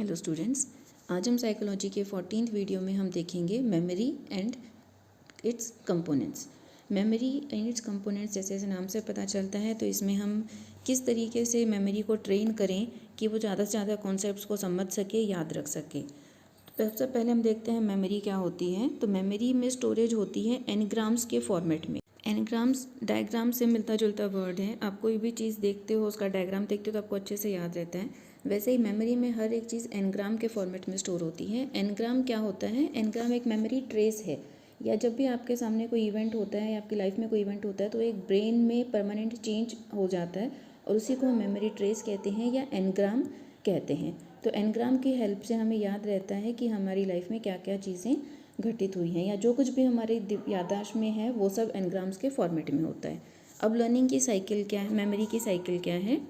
Hello students, आज हम psychology के 14th वीडियो में हम देखेंगे memory and it's components. Memory and it's components जैसे नाम से पता चलता है, तो इसमें हम किस तरीके से मेमोरी को ट्रेन करें कि वो ज़्यादा से ज़्यादा कॉन्सेप्ट्स को समझ सके, याद रख सके। तो सबसे पहले हम देखते हैं मेमोरी क्या होती है। तो मेमोरी में स्टोरेज होती है एनग्राम्स के फॉर्मेट में। एनग्राम्स डायग्राम से मिलता जुलता वर्ड है। आप कोई भी चीज़ देखते हो, उसका डायग्राम देखते हो तो आपको अच्छे से याद रहता है। वैसे ही मेमोरी में हर एक चीज़ एनग्राम के फॉर्मेट में स्टोर होती है। एनग्राम क्या होता है? एनग्राम एक मेमोरी ट्रेस है, या जब भी आपके सामने कोई इवेंट होता है या आपकी लाइफ में कोई इवेंट होता है तो एक ब्रेन में परमानेंट चेंज हो जाता है और उसी को हम मेमोरी ट्रेस कहते हैं या एनग्राम कहते हैं। तो एनग्राम की हेल्प से हमें याद रहता है कि हमारी लाइफ में क्या क्या चीज़ें घटित हुई हैं, या जो कुछ भी हमारे याददाश्त में है वो सब एनग्राम्स के फॉर्मेट में होता है। अब लर्निंग की साइकिल क्या है, मेमोरी की साइकिल क्या है?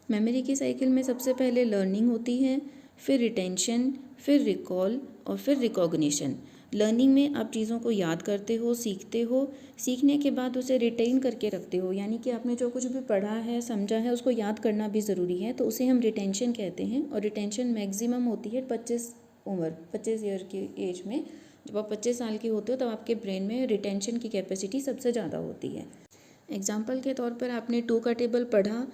मेमोरी की साइकिल में सबसे पहले लर्निंग होती है, फिर रिटेंशन, फिर रिकॉल और फिर रिकॉग्निशन। लर्निंग में आप चीज़ों को याद करते हो, सीखते हो, सीखने के बाद उसे रिटेन करके रखते हो, यानी कि आपने जो कुछ भी पढ़ा है, समझा है, उसको याद करना भी ज़रूरी है, तो उसे हम रिटेंशन कहते हैं। और रिटेंशन मैक्सिमम होती है 25 ईयर की एज में। जब आप 25 साल के होते हो तब आपके ब्रेन में रिटेंशन की कैपेसिटी सबसे ज़्यादा होती है। एग्जाम्पल के तौर पर आपने 2 का टेबल पढ़ा,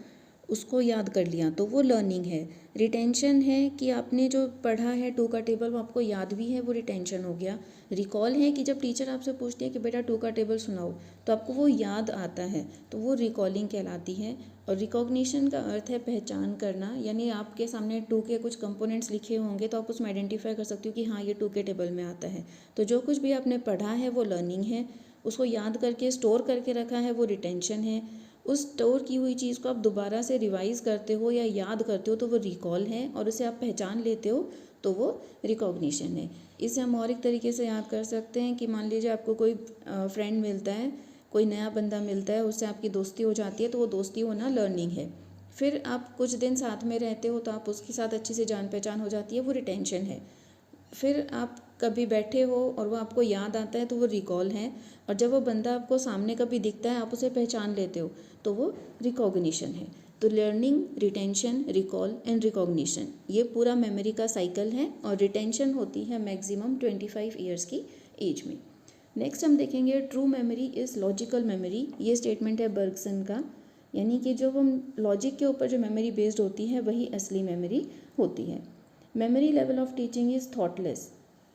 उसको याद कर लिया, तो वो लर्निंग है। रिटेंशन है कि आपने जो पढ़ा है 2 का टेबल वो आपको याद भी है, वो रिटेंशन हो गया। रिकॉल है कि जब टीचर आपसे पूछती है कि बेटा 2 का टेबल सुनाओ, तो आपको वो याद आता है, तो वो रिकॉलिंग कहलाती है। और रिकॉग्निशन का अर्थ है पहचान करना, यानी आपके सामने 2 के कुछ कंपोनेंट्स लिखे होंगे तो आप उसमें आइडेंटिफाई कर सकते हो कि हाँ ये 2 के टेबल में आता है। तो जो कुछ भी आपने पढ़ा है वो लर्निंग है, उसको याद करके स्टोर करके रखा है वो रिटेंशन है। उस स्टोर की हुई चीज़ को आप दोबारा से रिवाइज़ करते हो या याद करते हो तो वो रिकॉल है, और उसे आप पहचान लेते हो तो वो रिकॉग्निशन है। इसे हम और एक तरीके से याद कर सकते हैं कि मान लीजिए आपको कोई फ्रेंड मिलता है, कोई नया बंदा मिलता है, उससे आपकी दोस्ती हो जाती है, तो वो दोस्ती होना लर्निंग है। फिर आप कुछ दिन साथ में रहते हो तो आप उसके साथ अच्छी से जान पहचान हो जाती है, वो रिटेंशन है। फिर आप कभी बैठे हो और वो आपको याद आता है तो वो रिकॉल है, और जब वो बंदा आपको सामने कभी दिखता है आप उसे पहचान लेते हो तो वो रिकॉग्निशन है। तो learning, retention, recall and recognition, ये पूरा मेमोरी का साइकिल है, और रिटेंशन होती है मैक्सिमम 25 ईयर्स की एज में। नेक्स्ट हम देखेंगे true memory is logical memory. ये स्टेटमेंट है बर्गसन का, यानी कि जो हम लॉजिक के ऊपर जो मेमोरी बेस्ड होती है वही असली मेमोरी होती है। Memory level of teaching is thoughtless.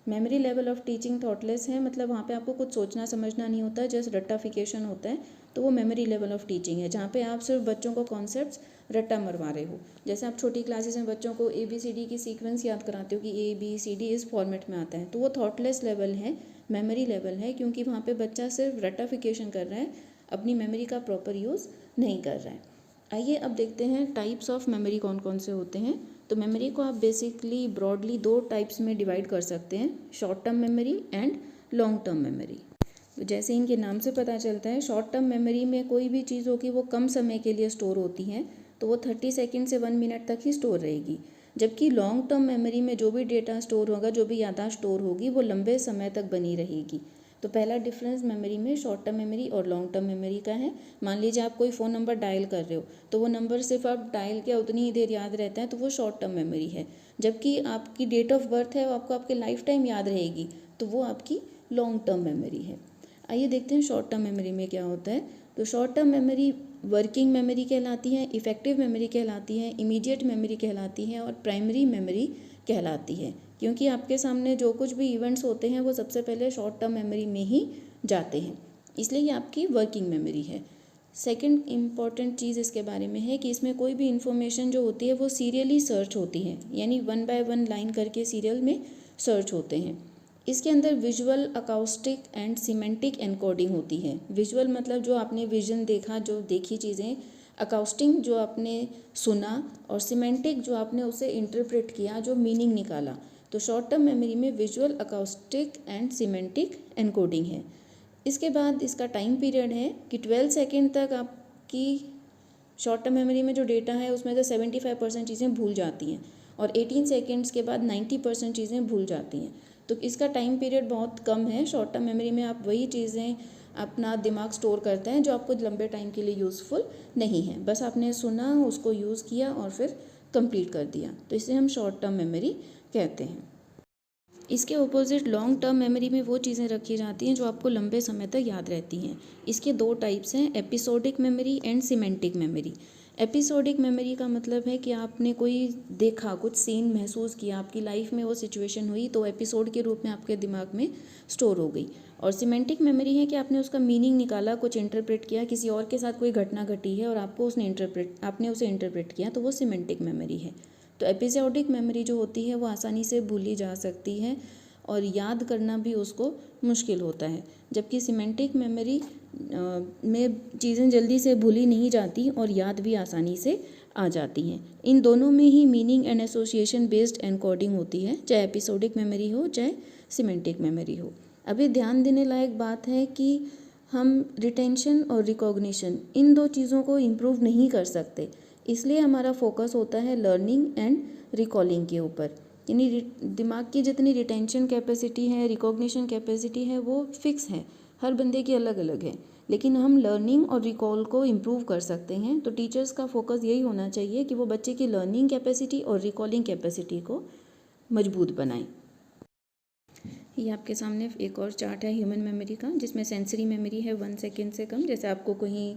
Memory level of teaching thoughtless है, मतलब वहाँ पे आपको कुछ सोचना समझना नहीं होता है, जस्ट रट्टाफिकेशन होता है, तो वो मेमोरी लेवल ऑफ टीचिंग है, जहाँ पे आप सिर्फ बच्चों को कॉन्सेप्ट्स रट्टा मरवा रहे हो। जैसे आप छोटी क्लासेस में बच्चों को ABCD की सीक्वेंस याद कराते हो कि ABCD इस फॉर्मेट में आता है, तो वो थॉटलेस लेवल है, मेमोरी लेवल है, क्योंकि वहाँ पे बच्चा सिर्फ रट्टाफिकेशन कर रहा है, अपनी मेमोरी का प्रॉपर यूज़ नहीं कर रहा है। आइए अब देखते हैं टाइप्स ऑफ मेमोरी कौन कौन से होते हैं। तो मेमोरी को आप बेसिकली ब्रॉडली 2 टाइप्स में डिवाइड कर सकते हैं, short term memory and long term memory. तो जैसे इनके नाम से पता चलता है, शॉर्ट टर्म मेमोरी में कोई भी चीज़ होगी वो कम समय के लिए स्टोर होती है, तो वो 30 सेकेंड से 1 मिनट तक ही स्टोर रहेगी। जबकि लॉन्ग टर्म मेमोरी में जो भी डेटा स्टोर होगा, जो भी याददाश्त स्टोर होगी, वो लंबे समय तक बनी रहेगी। तो पहला डिफरेंस मेमोरी में शॉर्ट टर्म मेमोरी और लॉन्ग टर्म मेमोरी का है। मान लीजिए आप कोई फ़ोन नंबर डायल कर रहे हो, तो वो नंबर सिर्फ आप डायल किया उतनी ही देर याद रहता है, तो वो शॉर्ट टर्म मेमोरी है। जबकि आपकी डेट ऑफ बर्थ है वो आपको आपके लाइफ टाइम याद रहेगी, तो वो आपकी लॉन्ग टर्म मेमोरी है। आइए देखते हैं शॉर्ट टर्म मेमोरी में क्या होता है। तो short term memory working memory कहलाती है, इफेक्टिव मेमोरी कहलाती है, इमीडिएट मेमोरी कहलाती है और प्राइमरी मेमोरी कहलाती है, क्योंकि आपके सामने जो कुछ भी इवेंट्स होते हैं वो सबसे पहले शॉर्ट टर्म मेमोरी में ही जाते हैं, इसलिए ये आपकी वर्किंग मेमोरी है। सेकंड इम्पॉर्टेंट चीज़ इसके बारे में है कि इसमें कोई भी इन्फॉर्मेशन जो होती है वो सीरियली सर्च होती है, यानी 1 बाय 1 लाइन करके सीरियल में सर्च होते हैं। इसके अंदर visual, acoustic and semantic encoding होती है। विजुअल मतलब जो आपने विजन देखा, जो देखी चीज़ें, अकाउस्टिक जो आपने सुना, और सिमेंटिक जो आपने उसे इंटरप्रेट किया, जो मीनिंग निकाला। तो शॉर्ट टर्म मेमोरी में visual, acoustic and semantic encoding है। इसके बाद इसका टाइम पीरियड है कि 12 सेकेंड तक आपकी शॉर्ट टर्म मेमोरी में जो डेटा है उसमें से 75% चीज़ें भूल जाती हैं, और 18 सेकेंड्स के बाद 90% चीज़ें भूल जाती हैं। तो इसका टाइम पीरियड बहुत कम है। शॉर्ट टर्म मेमोरी में आप वही चीज़ें अपना दिमाग स्टोर करते हैं जो आपको लंबे टाइम के लिए यूज़फुल नहीं है, बस आपने सुना, उसको यूज़ किया और फिर कंप्लीट कर दिया, तो इसे हम शॉर्ट टर्म मेमोरी कहते हैं। इसके ऑपोजिट लॉन्ग टर्म मेमोरी में वो चीज़ें रखी जाती हैं जो आपको लंबे समय तक याद रहती हैं। इसके दो टाइप्स हैं, episodic memory and semantic memory. Episodic memory का मतलब है कि आपने कोई देखा, कुछ सीन महसूस किया, आपकी लाइफ में वो सिचुएशन हुई तो एपिसोड के रूप में आपके दिमाग में स्टोर हो गई। और सिमेंटिक मेमोरी है कि आपने उसका मीनिंग निकाला, कुछ इंटरप्रेट किया, किसी और के साथ कोई घटना घटी है और आपने उसे इंटरप्रेट किया, तो वो सिमेंटिक मेमोरी है। तो एपिसोडिक मेमोरी जो होती है वो आसानी से भूली जा सकती है और याद करना भी उसको मुश्किल होता है, जबकि सिमेंटिक मेमोरी में चीज़ें जल्दी से भूली नहीं जाती और याद भी आसानी से आ जाती हैं। इन दोनों में ही meaning and association based encoding होती है, चाहे एपिसोडिक मेमोरी हो चाहे सिमेंटिक मेमोरी हो। अभी ध्यान देने लायक बात है कि हम रिटेंशन और रिकॉग्निशन इन दो चीज़ों को इम्प्रूव नहीं कर सकते, इसलिए हमारा फोकस होता है लर्निंग एंड रिकॉलिंग के ऊपर। यानी दिमाग की जितनी रिटेंशन कैपेसिटी है, रिकॉग्निशन कैपेसिटी है, वो फिक्स है, हर बंदे की अलग अलग है, लेकिन हम लर्निंग और रिकॉल को इम्प्रूव कर सकते हैं। तो टीचर्स का फोकस यही होना चाहिए कि वो बच्चे की लर्निंग कैपेसिटी और रिकॉलिंग कैपेसिटी को मजबूत बनाएं। ये आपके सामने एक और चार्ट है ह्यूमन मेमोरी का, जिसमें सेंसरी मेमोरी है 1 सेकेंड से कम। जैसे आपको कहीं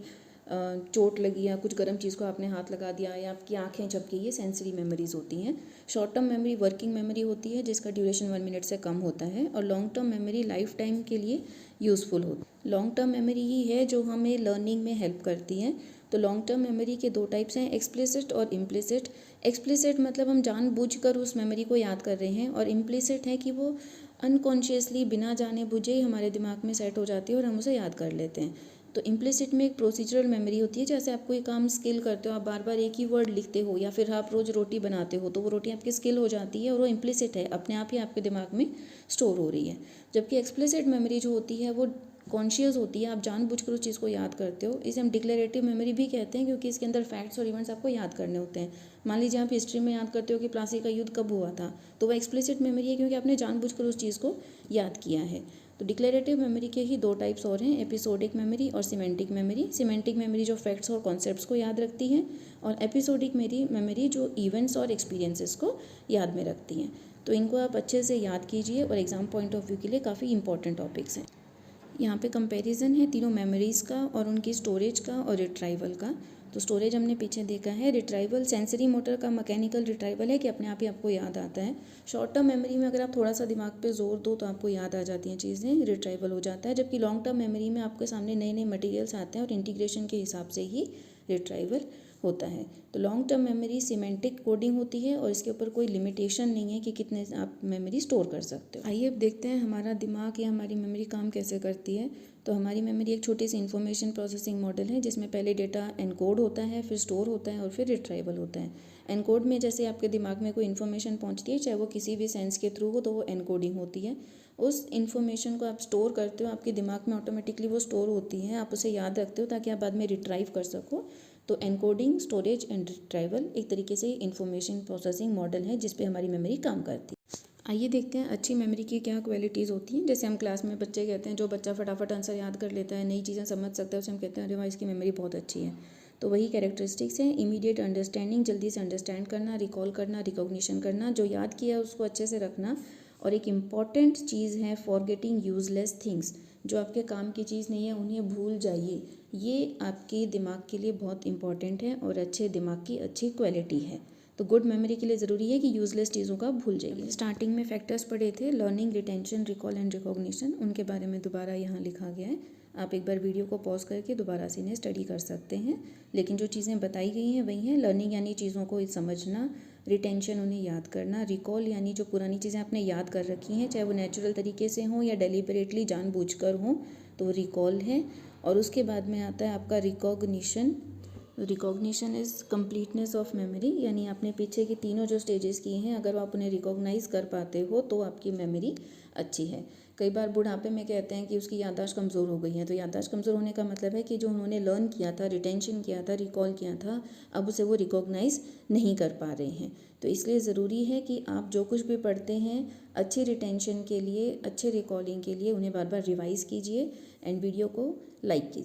चोट लगी या कुछ गर्म चीज़ को आपने हाथ लगा दिया या आपकी आंखें झपकी, ये सेंसरी मेमोरीज होती हैं। Short term memory working memory होती है जिसका ड्यूरेशन 1 मिनट से कम होता है, और long term memory life time के लिए यूज़फुल होती है। लॉन्ग टर्म मेमोरी ही है जो हमें लर्निंग में हेल्प करती है। तो लॉन्ग टर्म मेमोरी के दो टाइप्स हैं, एक्सप्लिसिट और इम्प्लिसिट। एक्सप्लिसिट मतलब हम जानबूझकर उस मेमोरी को याद कर रहे हैं, और इम्प्लिसिट है कि वो अनकॉन्शियसली बिना जाने बुझे ही हमारे दिमाग में सेट हो जाती है और हम उसे याद कर लेते हैं। तो इम्प्लिसिट में एक प्रोसीजरल मेमोरी होती है, जैसे आप कोई काम स्किल करते हो, आप बार बार एक ही वर्ड लिखते हो या फिर आप रोज़ रोटी बनाते हो तो वो रोटी आपकी स्किल हो जाती है और वो इम्प्लिसिट है, अपने आप ही आपके दिमाग में स्टोर हो रही है। जबकि एक्सप्लिसिट मेमोरी जो होती है वो कॉन्शियस होती है, आप जानबूझकर उस चीज़ को याद करते हो। इसे हम डिक्लेरेटिव मेमोरी भी कहते हैं, क्योंकि इसके अंदर फैक्ट्स और इवेंट्स आपको याद करने होते हैं। मान लीजिए आप हिस्ट्री में याद करते हो कि प्लासी का युद्ध कब हुआ था, तो वह एक्सप्लिसिट मेमोरी है क्योंकि आपने जानबूझकर उस चीज़ को याद किया है। तो डिक्लेरेटिव मेमोरी के ही दो टाइप्स और हैं, एपिसोडिक मेमोरी और सिमेंटिक मेमोरी। सिमेंटिक मेमोरी जो फैक्ट्स और कॉन्सेप्ट्स को याद रखती है, और एपिसोडिक मेमोरी जो इवेंट्स और एक्सपीरियंसेस को याद में रखती हैं। तो इनको आप अच्छे से याद कीजिए और एग्जाम पॉइंट ऑफ व्यू के लिए काफ़ी इंपॉर्टेंट टॉपिक्स हैं। यहाँ पे कंपैरिजन है तीनों मेमोरीज़ का और उनकी स्टोरेज का और रिट्राइवल का। तो स्टोरेज हमने पीछे देखा है, रिट्राइवल सेंसरी मोटर का मैकेनिकल रिट्राइवल है कि अपने आप ही आपको याद आता है। शॉर्ट टर्म मेमोरी में अगर आप थोड़ा सा दिमाग पे जोर दो तो आपको याद आ जाती हैं चीज़ें, रिट्राइवल हो जाता है। जबकि लॉन्ग टर्म मेमोरी में आपके सामने नए नए मटेरियल्स आते हैं और इंटीग्रेशन के हिसाब से ही रिट्राइवल होता है। तो long term memory semantic coding होती है और इसके ऊपर कोई लिमिटेशन नहीं है कि कितने आप मेमोरी स्टोर कर सकते हो। आइए अब देखते हैं हमारा दिमाग या हमारी मेमोरी काम कैसे करती है। तो हमारी मेमोरी एक छोटी सी इन्फॉर्मेशन प्रोसेसिंग मॉडल है, जिसमें पहले डेटा एनकोड होता है, फिर स्टोर होता है और फिर रिट्राइवल होता है। एनकोड में जैसे आपके दिमाग में कोई इन्फॉर्मेशन पहुंचती है, चाहे वो किसी भी सेंस के थ्रू हो, तो वो एनकोडिंग होती है। उस इन्फॉर्मेशन को आप स्टोर करते हो, आपके दिमाग में ऑटोमेटिकली वो स्टोर होती है, आप उसे याद रखते हो ताकि आप बाद में रिट्राइव कर सको। तो एनकोडिंग, स्टोरेज एंड रिट्राइवल एक तरीके से इन्फॉर्मेशन प्रोसेसिंग मॉडल है जिस पे हमारी मेमोरी काम करती है। आइए देखते हैं अच्छी मेमोरी की क्या क्वालिटीज़ होती हैं। जैसे हम क्लास में बच्चे कहते हैं, जो बच्चा फटाफट आंसर याद कर लेता है, नई चीज़ें समझ सकता है, उसे हम कहते हैं अरे वाह इसकी मेमोरी बहुत अच्छी है। तो वही कैरेक्टरिस्टिक्स हैं, इमीडिएट अंडरस्टैंडिंग, जल्दी से अंडरस्टैंड करना, रिकॉल करना, रिकॉग्निशन करना, जो याद किया है उसको अच्छे से रखना, और एक इम्पॉर्टेंट चीज़ है फॉरगेटिंग यूजलेस थिंग्स, जो आपके काम की चीज़ नहीं है उन्हें भूल जाइए। ये आपके दिमाग के लिए बहुत इंपॉर्टेंट है और अच्छे दिमाग की अच्छी क्वालिटी है। तो गुड मेमोरी के लिए ज़रूरी है कि यूजलेस चीज़ों का भूल जाइए। स्टार्टिंग में फैक्टर्स पढ़े थे, learning, retention, recall and recognition, उनके बारे में दोबारा यहाँ लिखा गया है। आप एक बार वीडियो को पॉज करके दोबारा से इन्हें स्टडी कर सकते हैं, लेकिन जो चीज़ें बताई गई हैं वही हैं। लर्निंग यानी चीज़ों को समझना, रिटेंशन उन्हें याद करना, रिकॉल यानी जो पुरानी चीज़ें आपने याद कर रखी हैं, चाहे वो नेचुरल तरीके से हों या डेलिबरेटली जानबूझकर हों, तो रिकॉल है। और उसके बाद में आता है आपका recognition. Recognition is completeness of memory, यानी आपने पीछे की तीनों जो स्टेजेस किए हैं, अगर आप उन्हें रिकॉग्नाइज कर पाते हो तो आपकी मेमोरी अच्छी है। कई बार बुढ़ापे में कहते हैं कि उसकी याददाश्त कमज़ोर हो गई है, तो याददाश्त कमज़ोर होने का मतलब है कि जो उन्होंने लर्न किया था, रिटेंशन किया था, रिकॉल किया था, अब उसे वो रिकॉग्नाइज नहीं कर पा रहे हैं। तो इसलिए ज़रूरी है कि आप जो कुछ भी पढ़ते हैं, अच्छी रिटेंशन के लिए, अच्छे रिकॉलिंग के लिए उन्हें बार बार रिवाइज़ कीजिए एंड वीडियो को लाइक कीजिए।